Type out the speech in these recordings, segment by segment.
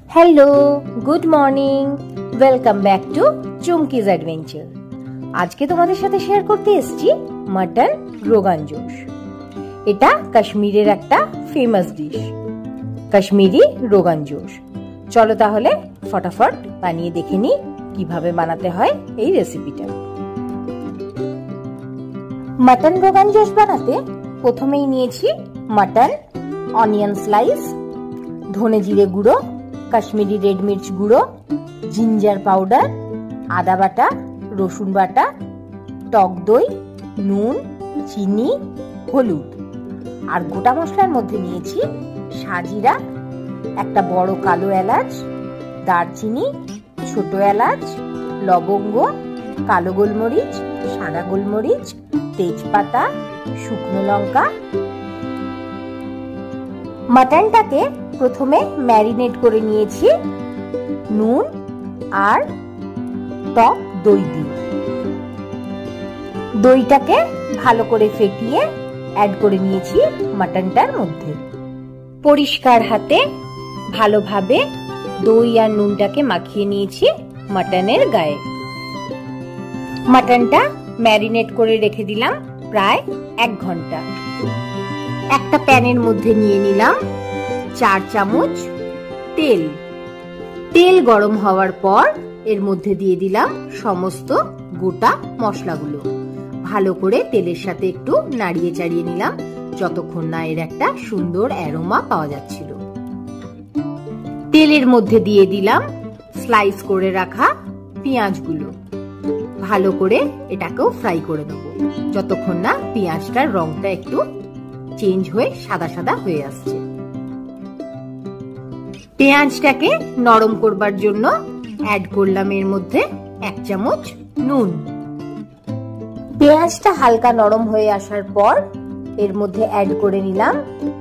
Hello good morning welcome back to Chumki's adventure. আজকে তোমাদের সাথে শেয়ার করতে এসেছি মাটন রোগান জোশ। এটা কাশ্মীরের একটা ফেমাস ডিশ, কাশ্মীরি রোগান জোশ। চলো তাহলে ফটাফট বানিয়ে দেখে নি কিভাবে বানাতে হয় এই রেসিপিটা। মাটন রোগান জোশ বানাতে প্রথমেই নিয়েছি মাটন, অনিয়ন স্লাইস, ধনে জিরে গুঁড়ো, কাশ্মীরি রেড মির্চ গুঁড়ো, জিঞ্জার পাউডার, আদা বাটা, রসুন বাটা, টক দই, নুন, চিনি, হলুদ। আর গোটা মশলার মধ্যে নিয়েছি সাজিরা, একটা বড় কালো এলাচ, দারচিনি, ছোট এলাচ, লবঙ্গ, কালো গোলমরিচ, সাদা গোলমরিচ, তেজপাতা, শুকনো লঙ্কা। মাটনটাকে প্রথমে ম্যারিনেট করে নিয়েছি নুন আর টক দই দিয়ে। দইটাকে ভালো করে ফেটিয়ে অ্যাড করে নিয়েছি মাটনটার মধ্যে। পরিষ্কার হাতে ভালোভাবে দই আর নুনটাকে মাখিয়ে নিয়েছি মাটনের গায়ে। মাটনটা ম্যারিনেট করে রেখে দিলাম প্রায় 1 ঘন্টা। একটা প্যানের মধ্যে নিয়ে নিলাম 4 চামচ তেল। তেল গরম হওয়ার পর এর মধ্যে দিয়ে দিলাম সমস্ত গোটা মশলাগুলো। ভালো করে তেলের সাথে একটু নাড়িয়ে চাড়িয়ে নিলাম যতক্ষণ না এর একটা সুন্দর অ্যারোমা পাওয়া যাচ্ছিল। তেলের মধ্যে দিয়ে দিলাম স্লাইস করে রাখা পেঁয়াজগুলো। ভালো করে এটাকেও ফ্রাই করে নেব যতক্ষণ না পেঁয়াজটার রংটা একটু চেঞ্জ হয়ে সাদা সাদা হয়ে আসছে। পেঁয়াজটাকে নরম করবার জন্য অ্যাড করলাম এর মধ্যে 1 চামচ নুন। পেঁয়াজটা হালকা নরম হয়ে আসার পর এর মধ্যে অ্যাড করে নিলাম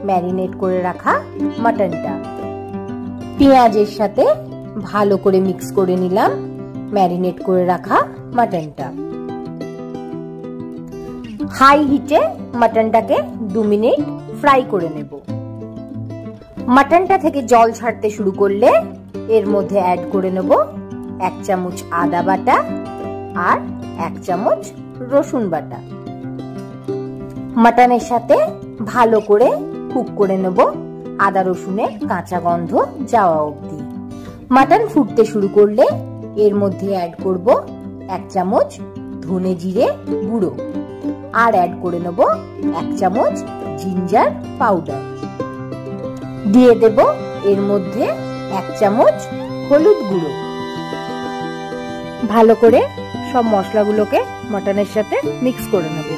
ম্যারিনেট করে রাখা মাটনটা। পেঁয়াজের সাথে ভালো করে মিক্স করে নিলাম ম্যারিনেট করে রাখা মাটনটা। হাই হিটে মাটনটাকে 2 মিনিট ফ্রাই করে নেব। মাটনটা থেকে জল ছাড়তে শুরু করলে এর মধ্যে অ্যাড করে নেব 1 চামচ আদা বাটা আর 1 চামচ রসুন বাটা। মাটনের সাথে ভালো করে কুক করে নেব আদা রসুনের কাঁচা গন্ধ যাওয়া অবধি। মাটন ফুটতে শুরু করলে এর মধ্যে অ্যাড করব 1 চামচ ধনে জিরে গুঁড়ো আর অ্যাড করে নেব 1 চামচ জিঞ্জার পাউডার। দিয়ে দেব এর মধ্যে 1 চামচ হলুদ গুঁড়ো। ভালো করে সব মশলাগুলোকে মাটনের সাথে মিক্স করে নেব।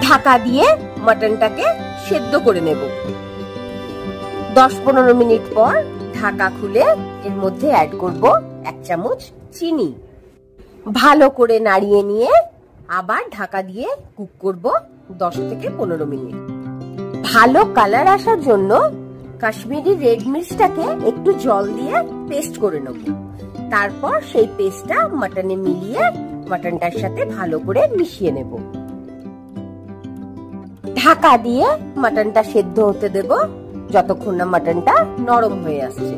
ঢাকা দিয়ে মাটনটাকে সেদ্ধ করে নেব। 10-15 মিনিট পর ঢাকা খুলে এর মধ্যে অ্যাড করব 1 চামচ চিনি। ভালো করে নাড়িয়ে নিয়ে আবার ঢাকা দিয়ে কুক করব 10 থেকে 15 মিনিট। ভালো কালার আসার জন্য কাশ্মীরি রেড মির্চটাকে একটু জল দিয়ে পেস্ট করে নেব। তারপর সেই পেস্টটা মাটনে মিলিয়ে মাটনটার সাথে ভালো করে মিশিয়ে নেব। ঢাকা দিয়ে মাটনটা সেদ্ধ হতে দেব যতক্ষণ না মাটনটা নরম হয়ে আসছে।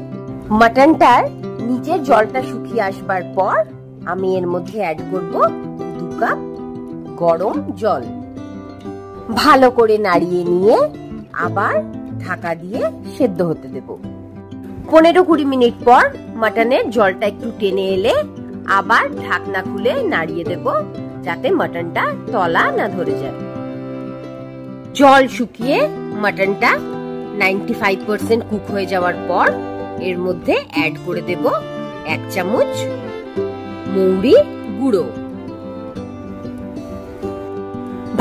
মাটনটার নিচের জলটা শুকিয়ে আসবার পর আমি এর মধ্যে অ্যাড করব 2 কাপ গরম জল। ভালো করে নাড়িয়ে নিয়ে আবার ঢাকা দিয়ে সেদ্ধ হতে দেব। 15-20 মিনিট পর মাটনের জলটা একটু টেনে এলে আবার ঢাকনা খুলে নাড়িয়ে দেব যাতে মাটনটা তলা না ধরে যায়। জল শুকিয়ে মাটনটা 95% কুক হয়ে যাওয়ার পর এর মধ্যে অ্যাড করে দেব 1 চামচ মৌরি গুঁড়ো।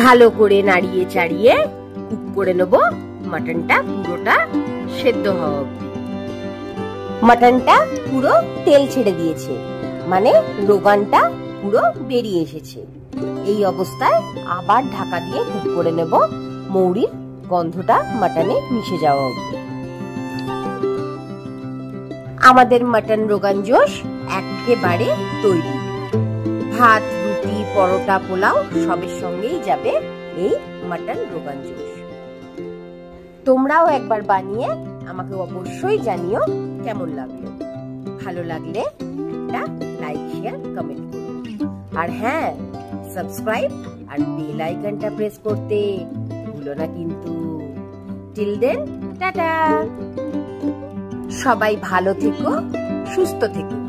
ভালো করে নাড়িয়ে চাড়িয়ে কুক করে নেব মাটনটা পুরোটা সেদ্ধ হওয়া অবধি। মাটনটা পুরো তেল ছেড়ে দিয়েছে, মানে রোগানটা পুরো বেরিয়ে এসেছে। এই অবস্থায় আবার ঢাকা দিয়ে কুক করে নেব মৌরির গন্ধটা মাটনে মিশে যাওয়া অবধি। আমাদের মাটন রোগান জোশ একেবারে তৈরি। ভাত, রুটি, পরোটা, পোলাও সবের সঙ্গেই যাবে এই মাটন রোগান জোশ। তোমরাও একবার বানিয়ে আমাকে অবশ্যই জানিও কেমন লাগলো। ভালো লাগলে একটা লাইক, শেয়ার, কমেন্ট করো। আর হ্যাঁ, সাবস্ক্রাইব আর বেল আইকনটা প্রেস করতে ভুলো না কিন্তু। Till then, tata. সবাই ভালো থেকো, সুস্থ থেকো।